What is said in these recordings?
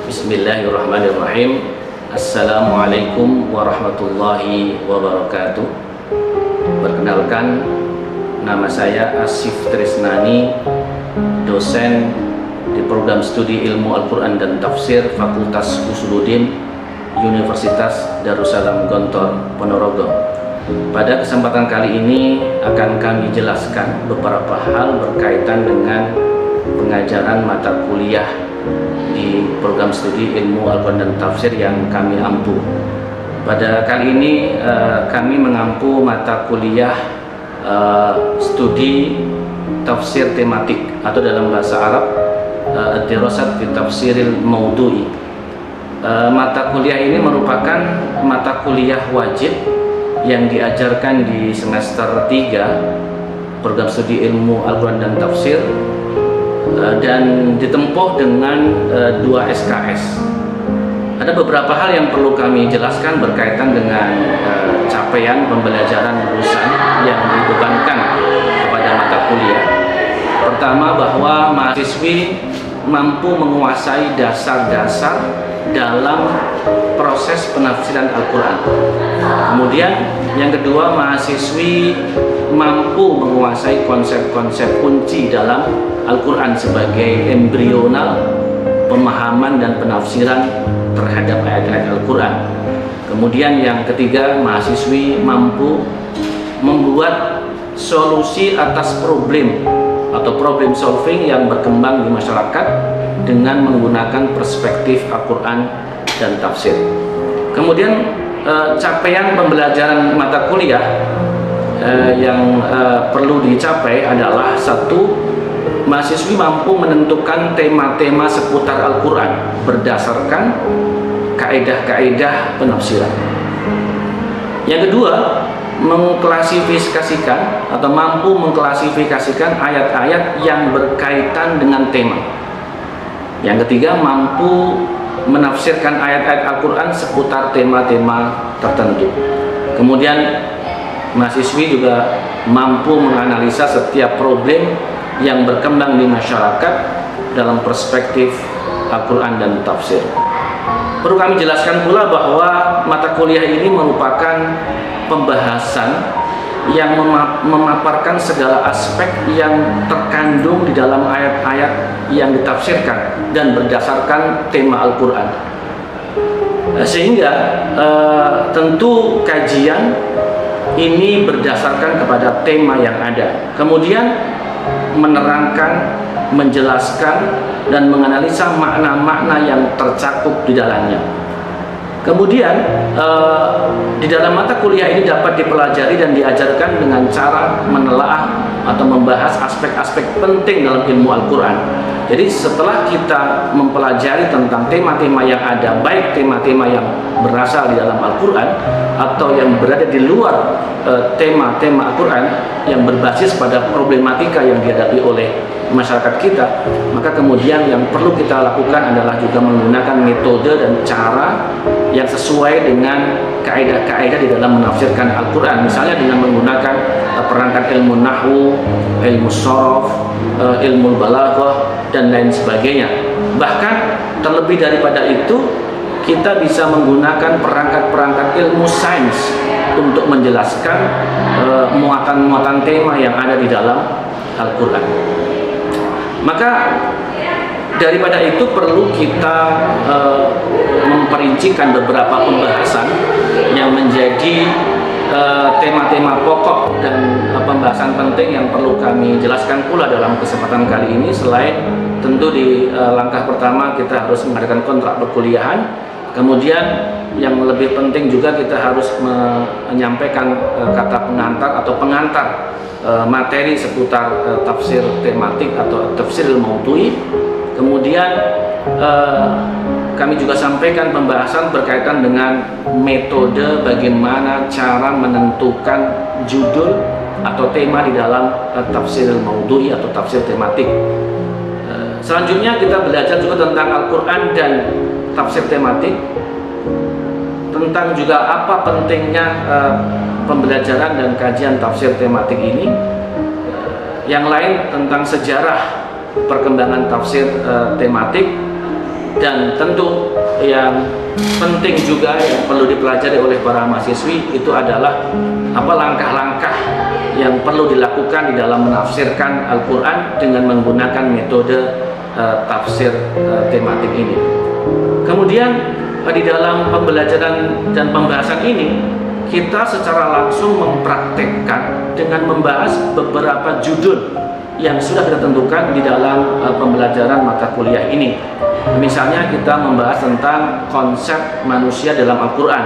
Bismillahirrahmanirrahim. Assalamualaikum warahmatullahi wabarakatuh. Perkenalkan, nama saya Asif Trisnani, dosen di program studi ilmu Al-Quran dan Tafsir Fakultas Usuluddin Universitas Darussalam Gontor, Ponorogo. Pada kesempatan kali ini akan kami jelaskan beberapa hal berkaitan dengan pengajaran mata kuliah di program studi ilmu Al-Quran dan Tafsir yang kami ampu. Pada kali ini kami mengampu mata kuliah studi tafsir tematik atau dalam bahasa Arab Ad-Dirasat fi Tafsiril Maudu'i. Mata kuliah ini merupakan mata kuliah wajib yang diajarkan di semester 3 program studi ilmu Al-Quran dan Tafsir dan ditempuh dengan 2 SKS. Ada beberapa hal yang perlu kami jelaskan berkaitan dengan capaian pembelajaran lulusan yang dibebankan kepada mata kuliah. Pertama, bahwa mahasiswi mampu menguasai dasar-dasar dalam proses penafsiran Al-Quran. Kemudian yang kedua, mahasiswi mampu menguasai konsep-konsep kunci dalam Al-Quran sebagai embrional pemahaman dan penafsiran terhadap ayat-ayat Al-Quran. Kemudian yang ketiga, mahasiswi mampu membuat solusi atas problem atau problem solving yang berkembang di masyarakat dengan menggunakan perspektif Al-Quran dan tafsir. Kemudian capaian pembelajaran mata kuliah yang perlu dicapai adalah: satu, mahasiswi mampu menentukan tema-tema seputar Al-Quran berdasarkan kaidah-kaidah penafsiran. Yang kedua, mengklasifikasikan atau mampu mengklasifikasikan ayat-ayat yang berkaitan dengan tema. Yang ketiga, mampu menafsirkan ayat-ayat Al-Quran seputar tema-tema tertentu. Kemudian mahasiswi juga mampu menganalisa setiap problem yang berkembang di masyarakat dalam perspektif Al-Quran dan tafsir. Perlu kami jelaskan pula bahwa mata kuliah ini merupakan pembahasan yang memaparkan segala aspek yang terkandung di dalam ayat-ayat yang ditafsirkan dan berdasarkan tema Al-Quran. Sehingga tentu kajian ini berdasarkan kepada tema yang ada. Kemudian menerangkan, menjelaskan, dan menganalisa makna-makna yang tercakup di dalamnya. Kemudian di dalam mata kuliah ini dapat dipelajari dan diajarkan dengan cara menelaah atau membahas aspek-aspek penting dalam ilmu Al-Quran. Jadi setelah kita mempelajari tentang tema-tema yang ada, baik tema-tema yang berasal di dalam Al-Quran atau yang berada di luar tema-tema Al-Quran yang berbasis pada problematika yang dihadapi oleh masyarakat kita, maka kemudian yang perlu kita lakukan adalah juga menggunakan metode dan cara yang sesuai dengan kaidah-kaidah di dalam menafsirkan Al-Quran. Misalnya dengan menggunakan perangkat ilmu nahwu, ilmu shorof, ilmu balaghah, dan lain sebagainya. Bahkan terlebih daripada itu, kita bisa menggunakan perangkat-perangkat ilmu sains untuk menjelaskan muatan-muatan tema yang ada di dalam Al-Quran. Maka daripada itu perlu kita memperincikan beberapa pembahasan yang menjadi tema-tema pokok dan pembahasan penting yang perlu kami jelaskan pula dalam kesempatan kali ini. Selain tentu di langkah pertama kita harus mengadakan kontrak perkuliahan, kemudian yang lebih penting juga kita harus menyampaikan kata pengantar atau pengantar materi seputar tafsir tematik atau tafsir maudu'i. Kemudian kami juga sampaikan pembahasan berkaitan dengan metode bagaimana cara menentukan judul atau tema di dalam tafsir maudu'i atau tafsir tematik. Selanjutnya kita belajar juga tentang Al-Quran dan tafsir tematik, tentang juga apa pentingnya pembelajaran dan kajian tafsir tematik ini. Yang lain tentang sejarah perkembangan tafsir tematik, Dan tentu yang penting juga yang perlu dipelajari oleh para mahasiswi itu adalah apa langkah-langkah yang perlu dilakukan di dalam menafsirkan Al-Quran dengan menggunakan metode tafsir tematik ini. Kemudian di dalam pembelajaran dan pembahasan ini kita secara langsung mempraktekkan dengan membahas beberapa judul yang sudah kita tentukan di dalam pembelajaran mata kuliah ini. Misalnya kita membahas tentang konsep manusia dalam Al-Quran,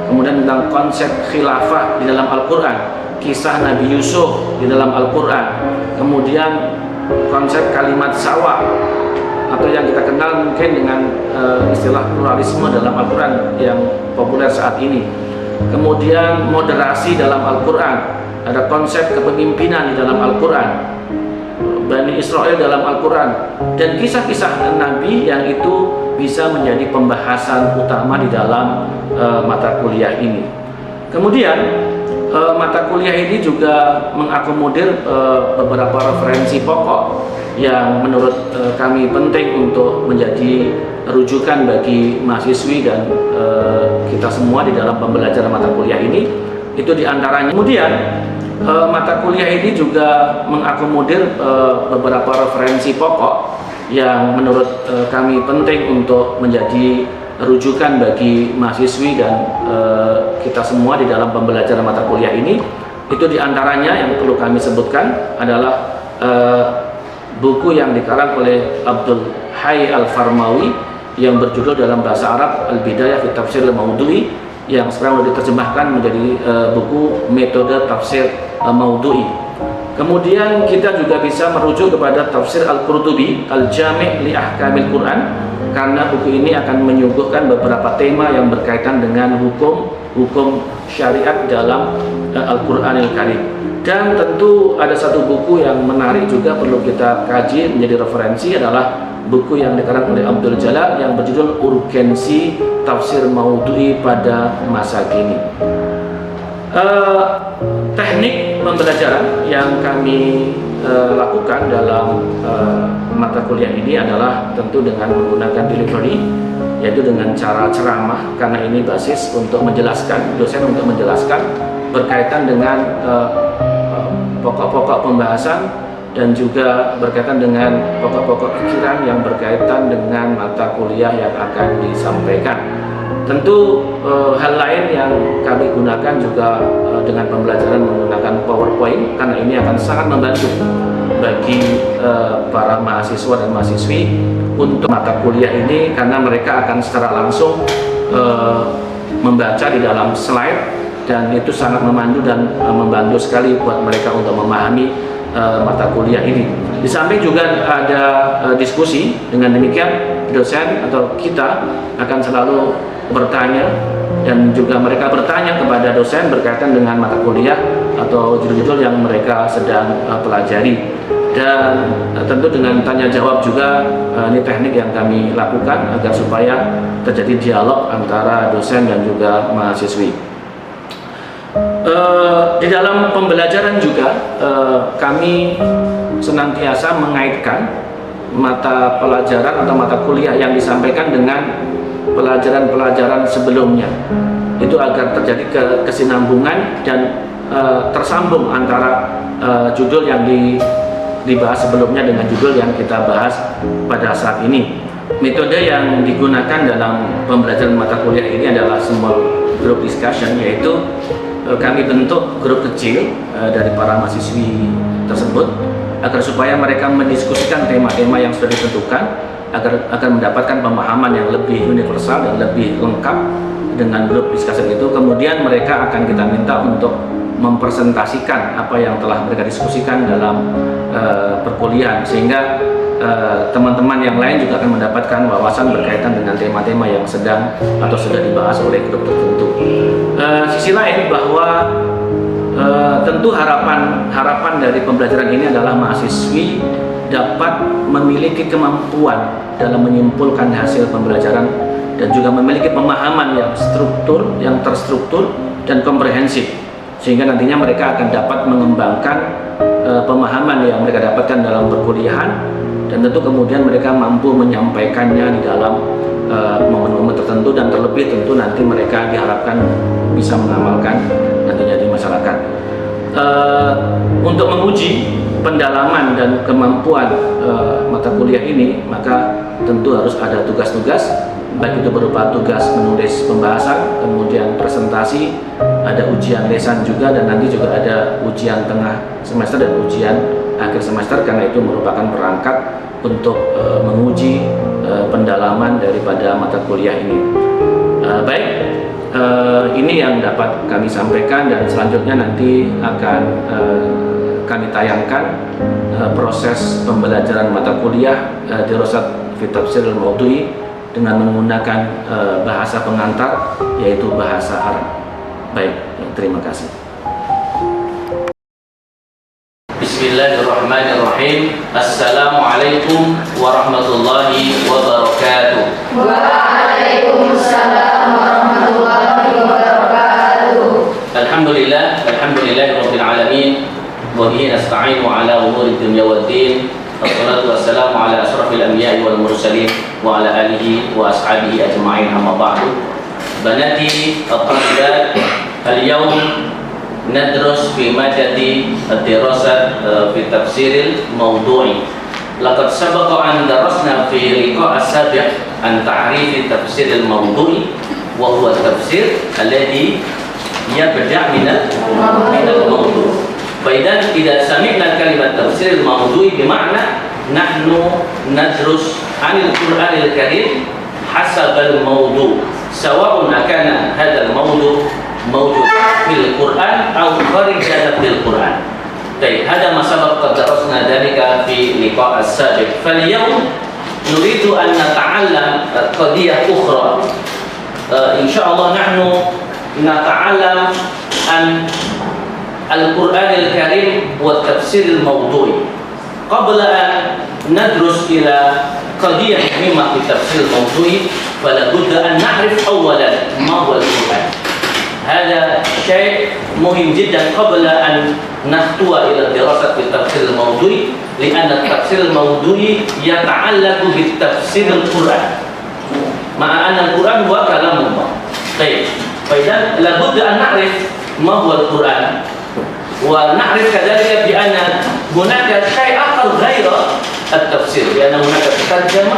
kemudian tentang konsep khilafah di dalam Al-Quran, kisah Nabi Yusuf di dalam Al-Quran, kemudian konsep kalimat sawa atau yang kita kenal mungkin dengan istilah pluralisme dalam Al-Quran yang populer saat ini. Kemudian moderasi dalam Al-Quran, ada konsep kepemimpinan di dalam Al-Quran, Bani Israel dalam Al-Quran, dan kisah-kisah Nabi yang itu bisa menjadi pembahasan utama di dalam mata kuliah ini. Kemudian mata kuliah ini juga mengakomodir beberapa referensi pokok yang menurut kami penting untuk menjadi rujukan bagi mahasiswi dan kita semua di dalam pembelajaran mata kuliah ini. Itu diantaranya. Kemudian mata kuliah ini juga mengakomodir beberapa referensi pokok yang menurut kami penting untuk menjadi rujukan bagi mahasiswi dan kita semua di dalam pembelajaran mata kuliah ini. Itu diantaranya yang perlu kami sebutkan adalah buku yang dikarang oleh Abdul Hayy Al-Farmawi yang berjudul dalam bahasa Arab Al-Bidayah fi Tafsir Al-Maudhu'i, yang sekarang sudah diterjemahkan menjadi buku metode tafsir Maudhu'i. Kemudian kita juga bisa merujuk kepada tafsir Al-Qurtubi Al-Jami' li Ahkamil Quran, karena buku ini akan menyuguhkan beberapa tema yang berkaitan dengan hukum syariat dalam Al-Qur'anil Karim. Dan tentu ada satu buku yang menarik juga perlu kita kaji menjadi referensi, adalah buku yang dikarang oleh Abdul Jalal yang berjudul Urgensi Tafsir Maudhu'i pada Masa Kini. Teknik pembelajaran yang kami lakukan dalam mata kuliah ini adalah tentu dengan menggunakan delivery, yaitu dengan cara ceramah, karena ini basis untuk menjelaskan, dosen untuk menjelaskan berkaitan dengan pokok-pokok pembahasan dan juga berkaitan dengan pokok-pokok pikiran yang berkaitan dengan mata kuliah yang akan disampaikan. Tentu hal lain yang kami gunakan juga dengan pembelajaran menggunakan PowerPoint, karena ini akan sangat membantu bagi para mahasiswa dan mahasiswi untuk mata kuliah ini, karena mereka akan secara langsung membaca di dalam slide, dan itu sangat memandu dan membantu sekali buat mereka untuk memahami mata kuliah ini. Di samping juga ada diskusi. Dengan demikian dosen atau kita akan selalu bertanya, dan juga mereka bertanya kepada dosen berkaitan dengan mata kuliah atau judul-judul yang mereka sedang pelajari. Dan tentu dengan tanya jawab juga, ini teknik yang kami lakukan agar supaya terjadi dialog antara dosen dan juga mahasiswi. Di dalam pembelajaran juga kami senantiasa mengaitkan mata pelajaran atau mata kuliah yang disampaikan dengan pelajaran-pelajaran sebelumnya, itu agar terjadi kesinambungan dan tersambung antara judul yang dibahas sebelumnya dengan judul yang kita bahas pada saat ini. Metode yang digunakan dalam pembelajaran mata kuliah ini adalah small group discussion, yaitu kami bentuk grup kecil dari para mahasiswi tersebut agar supaya mereka mendiskusikan tema-tema yang sudah ditentukan agar mendapatkan pemahaman yang lebih universal dan lebih lengkap dengan grup discussion itu. Kemudian mereka akan kita minta untuk mempresentasikan apa yang telah mereka diskusikan dalam perkuliahan, sehingga teman-teman yang lain juga akan mendapatkan wawasan berkaitan dengan tema-tema yang sedang atau sudah dibahas oleh grup tertentu. Sisi lain bahwa tentu harapan dari pembelajaran ini adalah mahasiswi dapat memiliki kemampuan dalam menyimpulkan hasil pembelajaran dan juga memiliki pemahaman yang terstruktur dan komprehensif, sehingga nantinya mereka akan dapat mengembangkan pemahaman yang mereka dapatkan dalam perkuliahan dan tentu kemudian mereka mampu menyampaikannya di dalam momen-momen tertentu, dan terlebih tentu nanti mereka diharapkan bisa mengamalkan nantinya di masyarakat. Untuk menguji pendalaman dan kemampuan mata kuliah ini, maka tentu harus ada tugas-tugas, baik itu berupa tugas menulis pembahasan, kemudian presentasi, ada ujian lesan juga, dan nanti juga ada ujian tengah semester dan ujian akhir semester, karena itu merupakan perangkat untuk menguji pendalaman daripada mata kuliah ini. Baik, ini yang dapat kami sampaikan, dan selanjutnya nanti akan kami tayangkan proses pembelajaran mata kuliah Dirasat fi Tafsir al-Maudhu'i dengan menggunakan bahasa pengantar, yaitu bahasa Arab. Baik, terima kasih. Bismillahirrahmanirrahim. Assalamualaikum warahmatullahi wabarakatuh. Waalaikumsalam warahmatullahi wabarakatuh. Alhamdulillahirabbil alamin. Wa bihi nasta'inu ala umuri dunya waddin. Wassalatu wassalamu ala asrafil anbiya'i wal mursalin wa ala alihi wa ashabihi ajma'in, amma ba'du. Banati at-talibat, al-yawm ندرس في مادة الدراسة في التفسير الموضوعي. لقد سبق أن درسنا في اللقاء السابق عن تعريف التفسير الموضوعي، وهو التفسير الذي يبدأ من الموضوع. فإذا إذا سمعنا كلمة تفسير الموضوعي بمعنى نحن ندرس عن القرآن الكريم حسب الموضوع، سواء كان هذا الموضوع موجود في القرآن أو خارج القرآن. طيب، هذا ما سبق قد درسنا ذلك في اللقاء السابق. فاليوم نريد أن نتعلم قضية أخرى. إن شاء الله نحن نتعلم عن القرآن الكريم والتفسير الموضوعي. قبل أن ندرس إلى قضية مهمة في التفسير الموضوعي، فلا بد أن نعرف أولا ما هو القرآن. هذا شيء مهم جدا قبل أن نخطو إلى الدراسة في التفسير الموضوعي، لأن التفسير الموضوعي يتعلق بالتفسير القرآن، مع أن القرآن هو كلام الله. طيب، فإذا لابد أن نعرف ما هو القرآن، ونعرف كذلك بأن هناك شيء آخر غير التفسير، لأن هناك الترجمة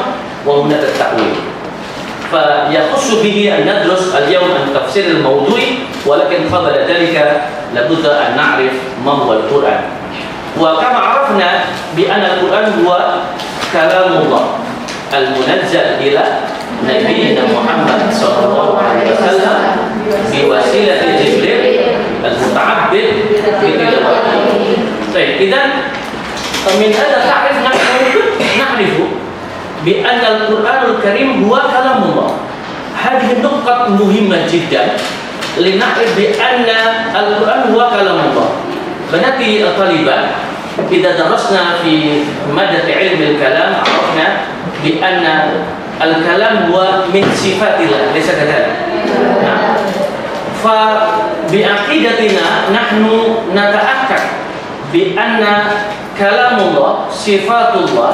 وهناك التأويل. فيخص به أن ندرس اليوم عن التفسير الموضوعي، ولكن قبل ذلك لابد أن نعرف ما هو القرآن. وكما عرفنا بأن القرآن هو كلام الله المنزل إلى نبينا محمد صلى الله عليه وسلم بوسيلة جبريل المتعبد بتلاوته. طيب، إذا من هذا تعرف نعرف بأن القرآن الكريم هو كلام الله. هذه النقطة مهمة جدا لنعرف بأن القرآن هو كلام الله. بناتي الطالبات، إذا درسنا في مادة علم الكلام عرفنا بأن الكلام هو من صفات الله، ليس كذلك؟ فبعقيدتنا نحن نتأكد بأن كلام الله صفات الله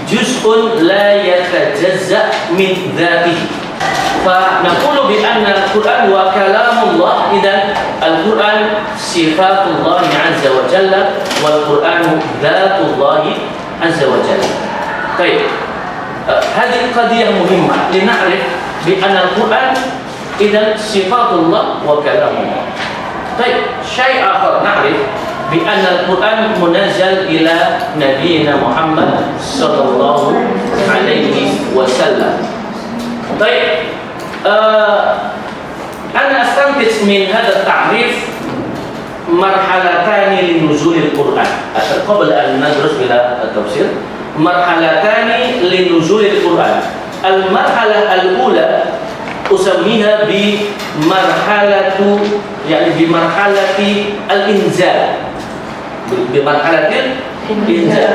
جزء لا يتجزأ من ذاته. فنقول بأن القرآن هو كلام الله، إذن القرآن صفات الله عز وجل، والقرآن ذات الله عز وجل. طيب، هذه قضية مهمة لنعرف بأن القرآن إذن صفات الله وكلام الله. طيب، شيء آخر نعرف بأن القرآن منزل إلى نبينا محمد صلى الله عليه وسلم. طيب، أنا أستنتج من هذا التعريف مرحلتان لنزول القرآن. قبل أن ندرس إلى التفسير، مرحلتان لنزول القرآن. المرحلة الأولى أسميها بمرحلة الإنزال، بمرحلة الإنزال.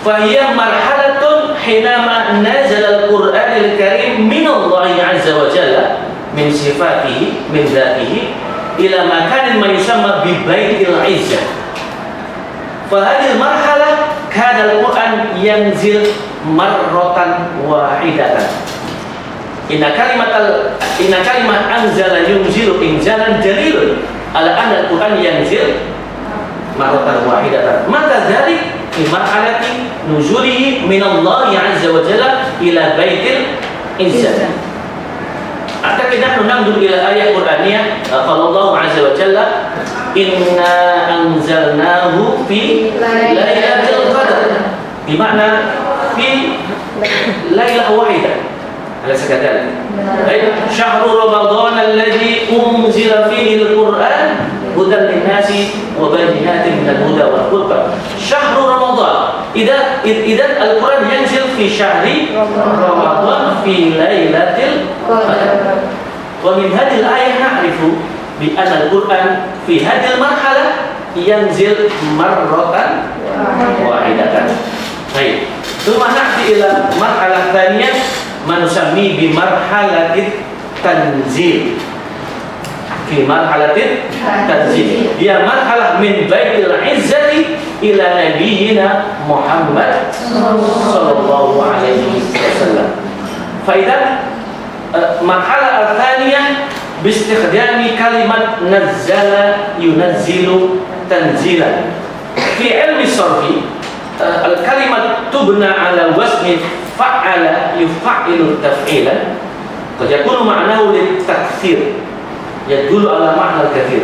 فهي مرحلة حينما نزل القرآن الكريم من الله عز وجل من صفاته من ذاته إلى مكان ما يسمى ببيت العزة. فهذه المرحلة Hadal Quran yanzil marratan wahidatan. Inna kalimat anzala yunzilu inzalan dalilun ala anna al-Quran yanzil marratan wahidatan. Mata dzalik fi marhalati nuzulihi min Allah azza wa jalla ila baitil izzah. Atakid nahnu nanzur ila ayat Qur'aniyah qala Allah azza wa jalla inna anzalnahu fi lailatul qadar. Bima'na fi lailah wahidah. أليس كذلك؟ شهر رمضان الذي أنزل فيه القرآن هدى للناس وبينات من الهدى والفرقان. شهر رمضان إذا القرآن ينزل في شهر رمضان في ليلة القدر. ومن هذه الآية نعرف بأن القرآن في هذه المرحلة ينزل مرة واحدة. طيب ثم نأتي إلى مرحلة ثانية ما نسميه بمرحلة التنزيل. في مرحلة التنزيل هي مرحلة من بيت العزة إلى نبينا محمد صلى الله عليه وسلم. فإذا المرحلة الثانية باستخدام كلمة نزل ينزل تنزيلا. في علم الصرف الكلمة تبنى على وزن فعل يفعل تفعيلا قد يكون معناه للتكثير يدل على معنى الكثير.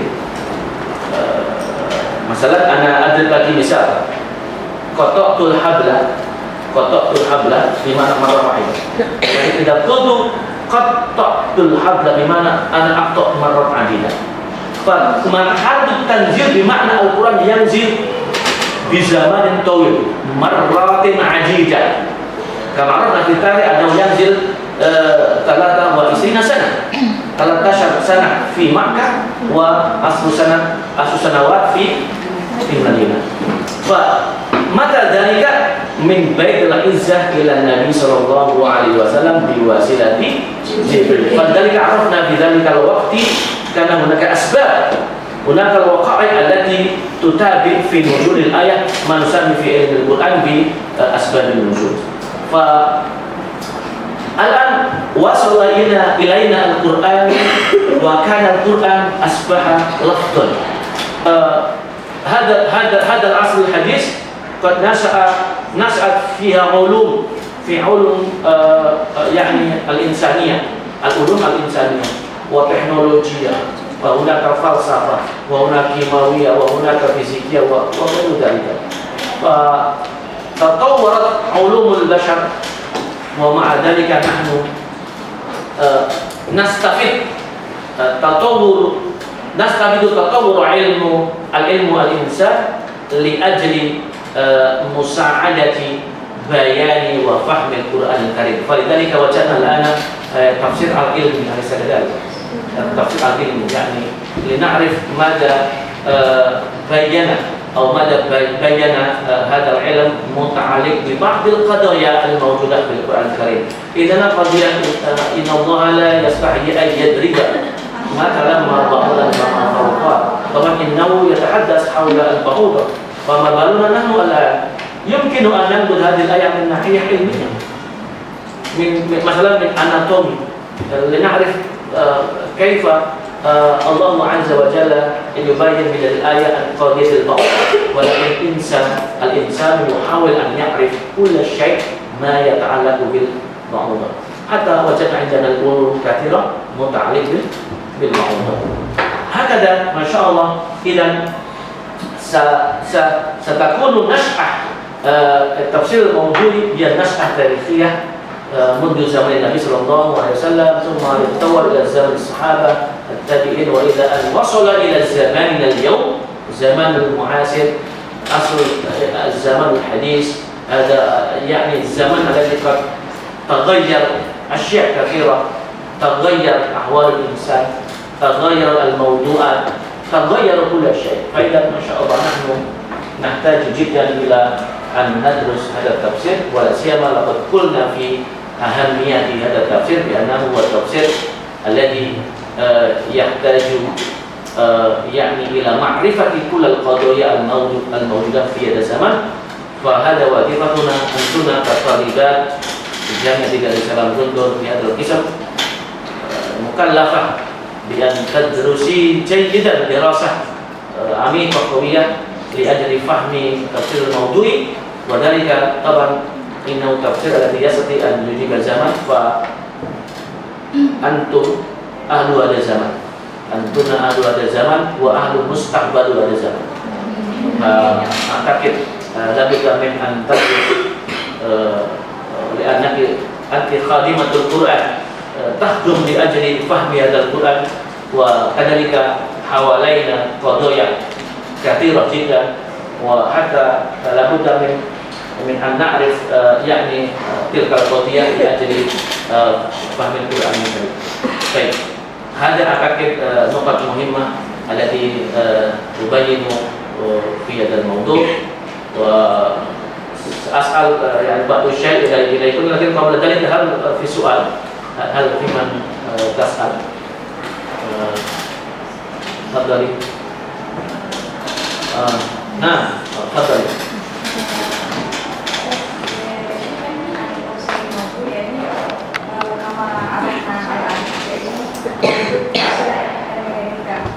مثلا أنا أضرب لك مثال قطعت الحبل بمعنى مرة واحدة. يعني إذا قلت قطعت الحبل بمعنى أنا أقطع مرات عديدة. فمرحلة التنزيل بمعنى القرآن ينزل بزمان طويل مرات عديدة. كما عرفنا في التاريخ أنه ينزل 23 سنة 13 سنة في مكة و10 سنوات في المدينة. فمتى ذلك من بيت العزة إلى النبي صلى الله عليه وسلم بواسطة جبريل. فلذلك عرفنا في ذلك الوقت كان هناك أسباب، هناك الوقائع التي تتابع في نزول الآية ما نسمي في علم القرآن بأسباب النزول. الآن وصل إلينا القرآن وكان القرآن أصبح لفظا. هذا العصر الحديث قد نشأت فيها علوم يعني الإنسانية، العلوم الإنسانية وتكنولوجيا، وهناك فلسفة وهناك كيماوية وهناك فيزيكيا وغير ذلك. تطورت علوم البشر ومع ذلك نحن نستفيد تطور العلم الإنسان لأجل مساعدة بيان وفهم القرآن الكريم. فلذلك وجدنا الآن تفسير العلم أليس كذلك؟ تفسير العلم يعني لنعرف ماذا بين هذا العلم متعلق ببعض القضايا الموجودة في القرآن الكريم. إذا قضية إن الله لا يستحي أن يضرب مثلا ما بعوضة ما فوقها، طبعا إنه يتحدث حول البعوضة، فما بالنا نحن الآن يمكن أن ننقل هذه الآية من ناحية علمية، مثلا من أناتومي، لنعرف كيف الله عز وجل يبين من الآية قضية البعوضة، ولكن الإنسان يحاول أن يعرف كل شيء ما يتعلق بالبعوضة. حتى وجدنا عندنا الأمور كثيرة متعلقة بالبعوضة. هكذا ما شاء الله. إذا ستكون نشأة التفسير الموضوعي هي النشأة التاريخية منذ زمن النبي صلى الله عليه وسلم، ثم يتطور إلى زمن الصحابة التابعين، وإلى أن وصل إلى زماننا اليوم زمان المعاصر، عصر الزمن الحديث. هذا يعني الزمن الذي قد تغير أشياء كثيرة، تغير أحوال الإنسان، تغير الموضوعات، تغير كل شيء. فإذا ما شاء الله نحن نحتاج جدا إلى أن ندرس هذا التفسير، ولا سيما لقد قلنا في أهمية هذا التفسير بأنه هو التفسير الذي يحتاج يعني إلى معرفة كل القضايا الموجودة في هذا الزمن. فهذا وظيفتنا أنتنا كطالبات في جامعة دار السلام لندن في هذا القسم مكلفة بأن تدرسي جيدا دراسة عميقة قوية لأجل فهم تفسير الموضوع، وذلك طبعا إنه تفسير الذي يستطيع أن يجيب الزمن، فأنتم أهل هذا الزمن، أنتم أهل هذا الزمن وأهل مستقبل هذا الزمن. أعتقد لابد من أن تدرس لأنك أنت خادمة القرآن تخدم لأجل فهم هذا القرآن، وكذلك حوالينا قضايا كثيرة جدا، وحتى لابد من أن نعرف يعني تلك القضايا لأجل فهم القرآن الكريم. طيب، هذا أعتقد نقط مهمة التي تبين في هذا الموضوع، وأسأل يعني بعض الشيء إليكم، لكن قبل ذلك هل في سؤال؟ هل في من تسأل؟ تفضلي. نعم، تفضلي.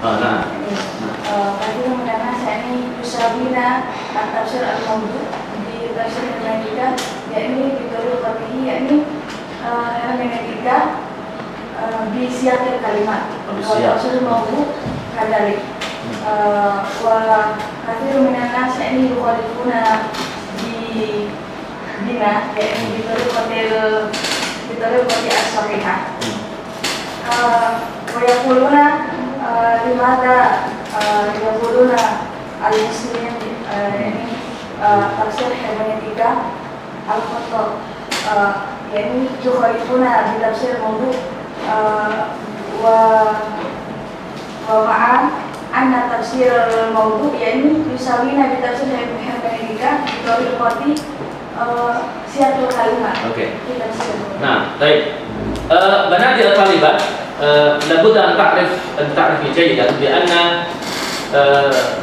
نعم. Bagi mengenai saya ini Yusabina tafsir al-mawdu di tafsir hermeneutika, yakni Victoria Fatih, yakni hermeneutika di siatil kalimat. Tafsir al-mawdu kadalik. Wa kathir minan nas yakni yukhalifuna di bina, yakni Victoria Fatih as-sahihah. Wa yaquluna limada yaquluna al-muslimin ini tafsir hermeneutika al-khata, yakni yukhalifuna di tafsir mawdu wa ma'an anna tafsir al-mawdu yakni yusawina di tafsir hermeneutika bitoriqati siatul kalimat. Oke. Nah, baik. بنات الطالبات لابد أن تعرف جيدا بأن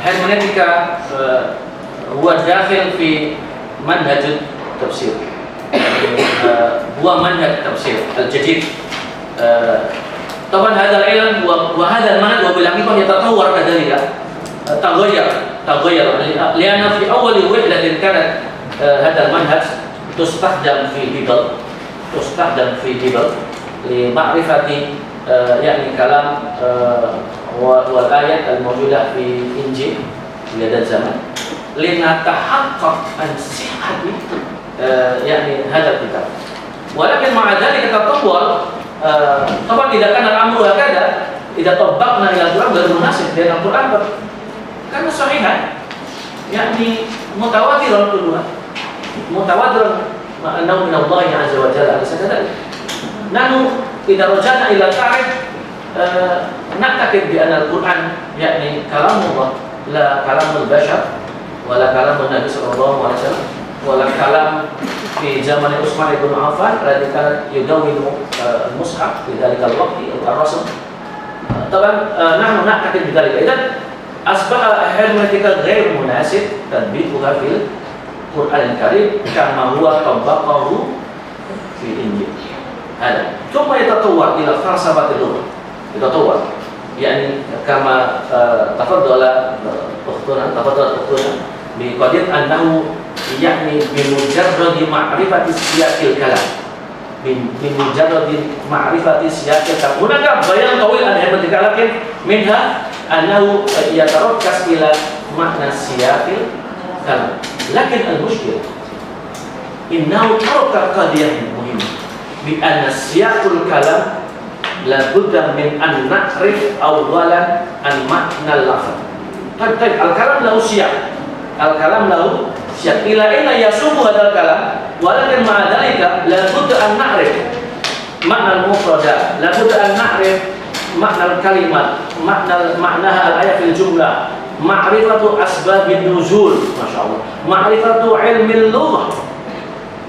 hermeneutika هو داخل في منهج التفسير، هو منهج التفسير الجديد. طبعا هذا العلم وهذا المنهج وبالحقيقة يتطور كذلك، تغير لأن في أول وهلة كانت هذا المنهج تستخدم في بيبل لمعرفة يعني كلام والآيات الموجودة في إنجيل في هذا الزمن، لنتحقق عن صحة يعني هذا الكتاب. ولكن مع ذلك تطور. طبعا إذا كان الأمر هكذا، إذا طبقنا إلى القرآن غير مناسب، لأن القرآن كان صحيحا يعني متواترا كلها، متواترا أنه من الله عز وجل، أليس كذلك؟ نحن إذا رجعنا إلى التاريخ نعتقد بأن القرآن يعني كلام الله، لا كلام البشر ولا كلام النبي صلى الله عليه وسلم ولا كلام في زمن عثمان بن عفان الذي كان يدون المصحف في ذلك الوقت الرسم. طبعا نحن نعتقد بذلك. إذا أصبح hermeneutika غير مناسب تطبيقها في القرآن الكريم كما هو طبقه في الإنجيل. هذا ثم يتطور إلى فلسفة اللغة، يتطور يعني كما تفضل أختنا بقضية أنه يعني بمجرد معرفة سياق الكلام، بمجرد معرفة سياق الكلام. هناك بيان طويل عن hermeneutika، لكن منها أنه يتركز إلى معنى سياق الكلام. لكن المشكلة إنه ترك قضية مهمة بأن سياق الكلام لابد من أن نعرف أولا عن معنى اللفظ. طيب الكلام له سياق، الكلام له سياق إلى أين يصب هذا الكلام، ولكن مع ذلك لابد أن نعرف معنى المفردات، لابد أن نعرف معنى الكلمات، معناها الآية في الجملة، معرفة أسباب النزول، ما شاء الله، معرفة علم اللغة،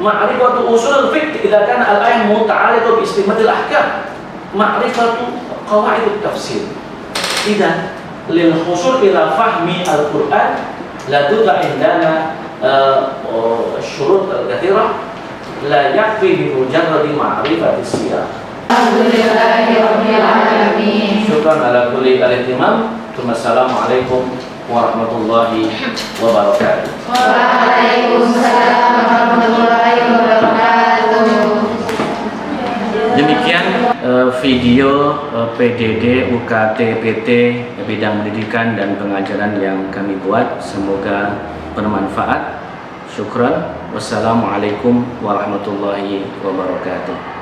معرفة أصول الفقه إذا كان الآية متعلقة باستنباط الأحكام، معرفة قواعد التفسير. إذا للوصول إلى فهم القرآن لابد عندنا الشروط الكثيرة لا يكفي بمجرد معرفة السياق. شكرا على كل الاهتمام. ثم السلام عليكم ورحمة الله وبركاته. Waalaikumsalam warahmatullahi wabarakatuh. Demikian video PDD UKT PT bidang pendidikan dan pengajaran yang kami buat. Semoga bermanfaat. Syukran. Wassalamualaikum warahmatullahi wabarakatuh.